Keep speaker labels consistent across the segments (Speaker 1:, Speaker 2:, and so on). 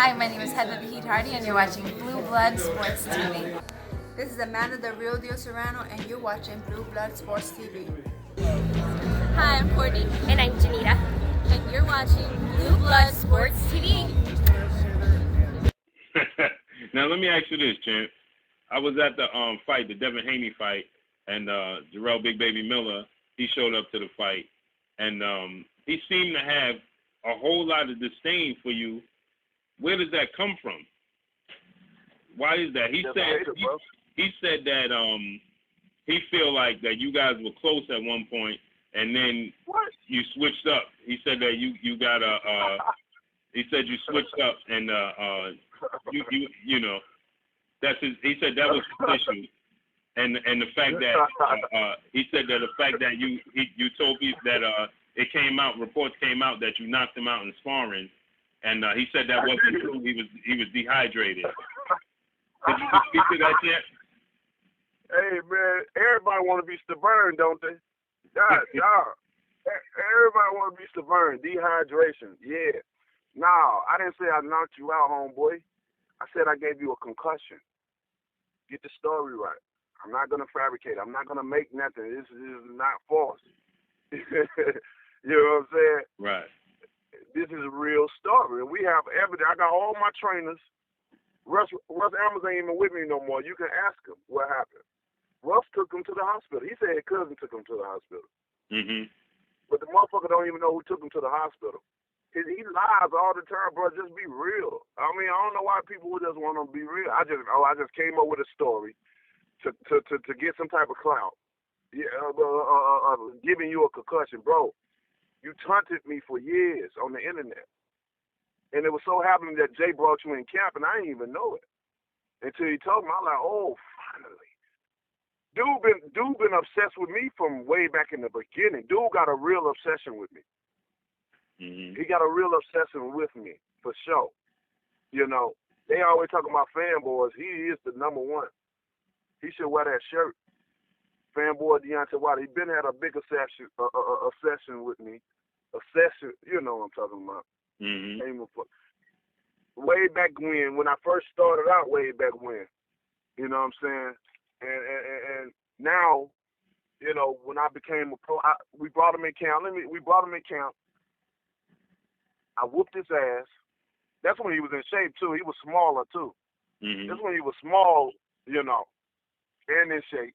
Speaker 1: Hi, my name is Heather Hardy, and you're watching Blue Blood Sports TV.
Speaker 2: This is Amanda, the real deal Serrano, and you're watching Blue Blood Sports TV.
Speaker 3: Hi, I'm Courtney. And I'm Janita. And you're watching Blue Blood Sports TV.
Speaker 4: Now, let me ask you this, champ. I was at the fight, the Devin Haney fight, and Jarrell Big Baby Miller, he showed up to the fight, and he seemed to have a whole lot of disdain for you. Where does that come from? Why is that? He said that he feel like that you guys were close at one point, and then you switched up. He said that you got a he said you switched up, and you know that's his. He said that was his issue, and the fact that he said that the fact that you told people that it came out, reports came out that you knocked him out in sparring, and he said that wasn't true. He was dehydrated. Did you speak to that yet?
Speaker 5: Hey man, everybody want to be stubborn, don't they? God, everybody want to be stubborn. Dehydration, yeah. No, I didn't say I knocked you out, homeboy. I said I gave you a concussion. Get the story right. I'm not gonna fabricate. I'm not gonna make nothing. This is not false. You know what I'm saying?
Speaker 4: Right.
Speaker 5: This is a real story, and we have evidence. I got all my trainers. Russ Amos ain't even with me no more. You can ask him what happened. Russ took him to the hospital. He said his cousin took him to the hospital.
Speaker 4: Mm-hmm.
Speaker 5: But the motherfucker don't even know who took him to the hospital. He lies all the time, bro. Just be real. I mean, I don't know why people would just want to be real. I just came up with a story to get some type of clout. Yeah, giving you a concussion, bro. You taunted me for years on the internet. And it was so happening that Jay brought you in camp, and I didn't even know it until he told me. I'm like, oh, finally. Dude been obsessed with me from way back in the beginning. Dude got a real obsession with me.
Speaker 4: Mm-hmm.
Speaker 5: He got a real obsession with me, for sure. You know, they always talking about fanboys. He is the number one. He should wear that shirt. Fanboy Deontay Wilder. He been had a big obsession with me. Obsession, you know what I'm talking about.
Speaker 4: Mm-hmm.
Speaker 5: Way back when I first started out, way back when. You know what I'm saying? And now, you know, when I became a pro, we brought him in camp. We brought him in camp. I whooped his ass. That's when he was in shape too. He was smaller too.
Speaker 4: Mm-hmm.
Speaker 5: That's when he was small, you know, and in shape.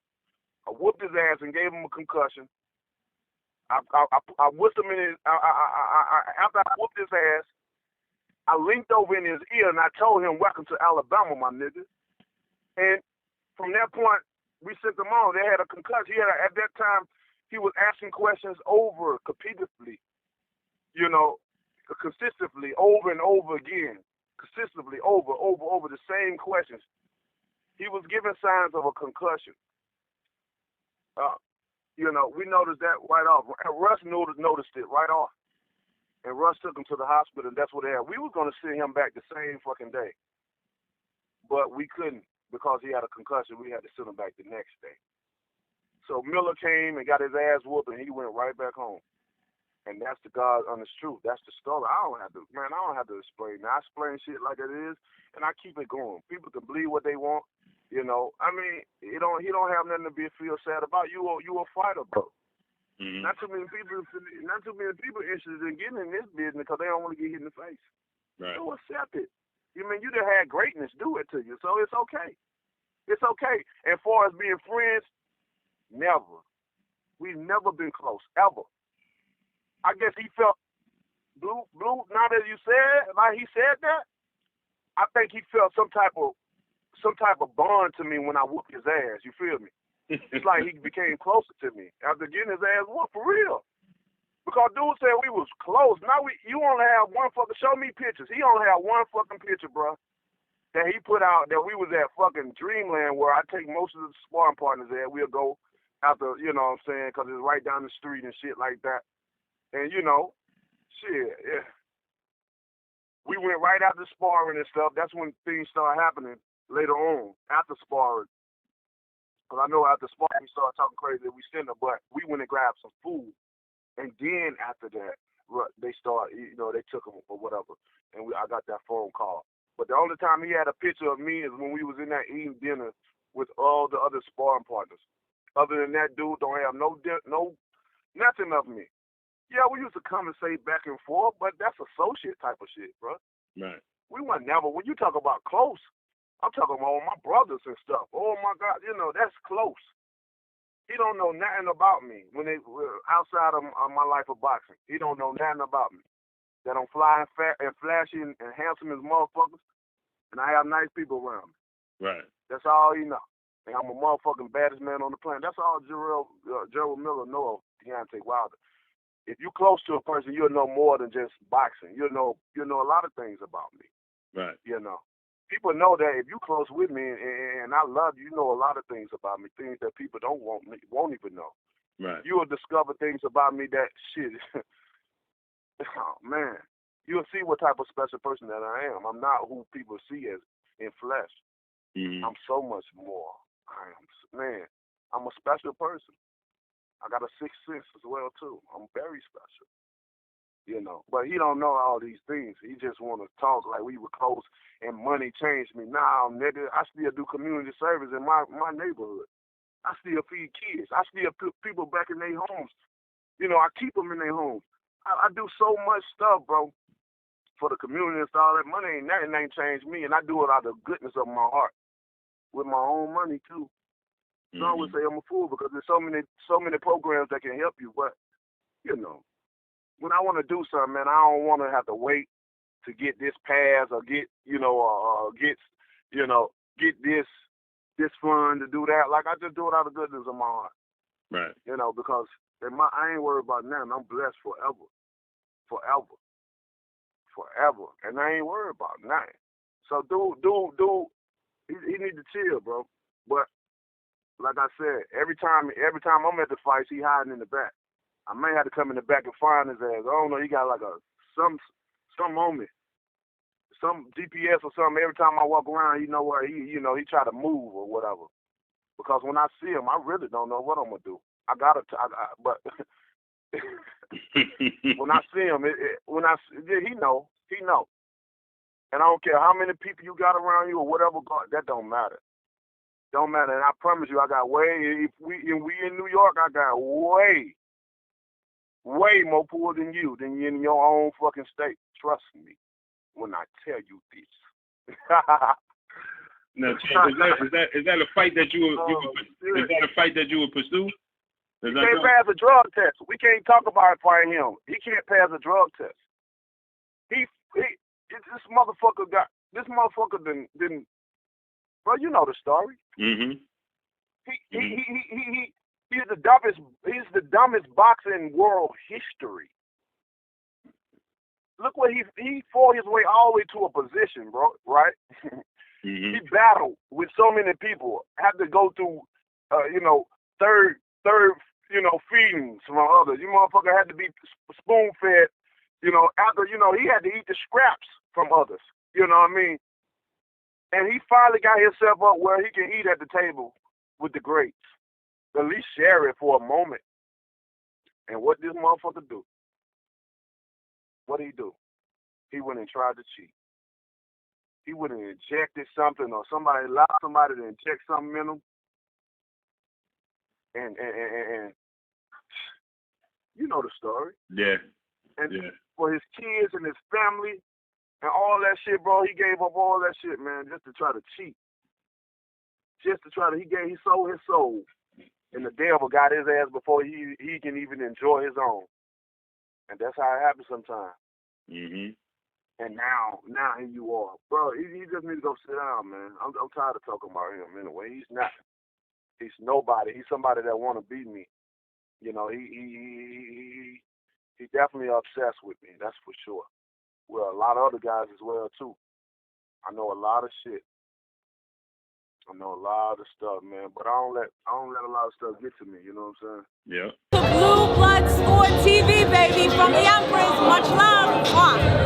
Speaker 5: I whooped his ass and gave him a concussion. I whipped him in his. After I whooped his ass, I leaned over in his ear and I told him, "Welcome to Alabama, my nigga." And from that point, we sent him on. They had a concussion. At that time, he was asking questions over repeatedly, you know, consistently, over and over again, consistently over the same questions. He was giving signs of a concussion. You know, we noticed that right off. Russ noticed it right off. And Russ took him to the hospital, and that's what they had. We was going to send him back the same fucking day. But we couldn't because he had a concussion. We had to send him back the next day. So Miller came and got his ass whooped, and he went right back home. And that's the God honest truth. That's the story. I don't have to explain. I explain shit like it is, and I keep it going. People can believe what they want. You know, I mean, he don't have nothing to feel sad about. You a fighter, bro.
Speaker 4: Mm-hmm.
Speaker 5: Not too many people interested in getting in this business because they don't want to get hit in the face.
Speaker 4: Right.
Speaker 5: So accept it. You mean you done had greatness do it to you, so it's okay. It's okay. And far as being friends, never. We've never been close ever. I guess he felt blue. Now that you said, like he said that, I think he felt some type of bond to me when I whooped his ass. You feel me? It's like he became closer to me after getting his ass whooped for real. Because dude said we was close. Now you only have one fucking. Show me pictures. He only had one fucking picture, bro, that he put out that we was at fucking Dreamland where I take most of the sparring partners there. We'll go after, you know what I'm saying, because it's right down the street and shit like that. And you know, shit, yeah. We went right after sparring and stuff. That's when things started happening. Later on, after sparring, because I know after sparring we started talking crazy, we sent her, but we went and grabbed some food, and then after that, they started, you know, they took him or whatever, and I got that phone call. But the only time he had a picture of me is when we was in that eating dinner with all the other sparring partners. Other than that, dude don't have nothing of me. Yeah, we used to conversate back and forth, but that's associate type of shit, bro.
Speaker 4: Right.
Speaker 5: We weren't never. When you talk about close, I'm talking about all my brothers and stuff. Oh my God, that's close. He don't know nothing about me when they were outside of my life of boxing. He don't know nothing about me. That I'm flying fat and flashy and handsome as motherfuckers, and I have nice people around me.
Speaker 4: Right.
Speaker 5: That's all he know. And I'm a motherfucking baddest man on the planet. That's all Jarrell Miller know of Deontay Wilder. If you're close to a person, you'll know more than just boxing. You'll know a lot of things about me.
Speaker 4: Right.
Speaker 5: People know that if you're close with me and I love you, you know a lot of things about me, things that people won't even know.
Speaker 4: Right.
Speaker 5: You will discover things about me that shit. Oh man, you'll see what type of special person that I am. I'm not who people see as in flesh.
Speaker 4: Mm-hmm.
Speaker 5: I'm so much more. I'm a special person. I got a sixth sense as well too. I'm very special. But he don't know all these things. He just want to talk like we were close and money changed me. Nah, nigga, I still do community service in my neighborhood. I still feed kids. I still put people back in their homes. I keep them in their homes. I do so much stuff, bro, for the community and all that. Money ain't changed me, and I do it out of the goodness of my heart with my own money too. So I would say I'm a fool because there's so many programs that can help you. But when I want to do something, man, I don't want to have to wait to get this pass or get get this fund to do that. Like I just do it out of the goodness of my heart.
Speaker 4: Right.
Speaker 5: Because I ain't worried about nothing. I'm blessed forever, and I ain't worried about nothing. So dude, he need to chill, bro. But like I said, every time I'm at the fights, he hiding in the back. I may have to come in the back and find his ass. I don't know. He got like some on me, some GPS or something. Every time I walk around, he try to move or whatever. Because when I see him, I really don't know what I'm gonna do. But when I see him, he know, and I don't care how many people you got around you or whatever. God, that don't matter. Don't matter. And I promise you, I got way. If we in New York, I got way more pull than you in your own fucking state. Trust me when I tell you this.
Speaker 4: Now, is that a fight that you would pursue?
Speaker 5: He can't pass a drug test. We can't talk about fighting him. He can't pass a drug test. This motherfucker didn't. Bro, you know the story.
Speaker 4: Mm-hmm.
Speaker 5: He's the dumbest boxer in world history. Look what he fought his way all the way to a position, bro. Right?
Speaker 4: Mm-hmm.
Speaker 5: He battled with so many people. Had to go through, third, feedings from others. You motherfucker had to be spoon fed. After he had to eat the scraps from others. You know what I mean? And he finally got himself up where he can eat at the table with the greats. At least share it for a moment. And what did this motherfucker do? What did he do? He went and tried to cheat. He went and injected something, or somebody allowed somebody to inject something in him. And you know the story.
Speaker 4: Yeah.
Speaker 5: And for his kids and his family and all that shit, bro, he gave up all that shit, man, just to try to cheat. He sold his soul. And the devil got his ass before he can even enjoy his own. And that's how it happens sometimes.
Speaker 4: Mm-hmm.
Speaker 5: And now here you are. Bro, he just needs to go sit down, man. I'm tired of talking about him anyway. He's not. He's nobody. He's somebody that want to beat me. He definitely obsessed with me, that's for sure. Well, a lot of other guys as well, too. I know a lot of shit. I know a lot of stuff, man, but I don't let a lot of stuff get to me, you know what I'm saying?
Speaker 4: Yeah.
Speaker 1: Blue Blood Sport TV, baby, from the Empress. Much love. Mwah.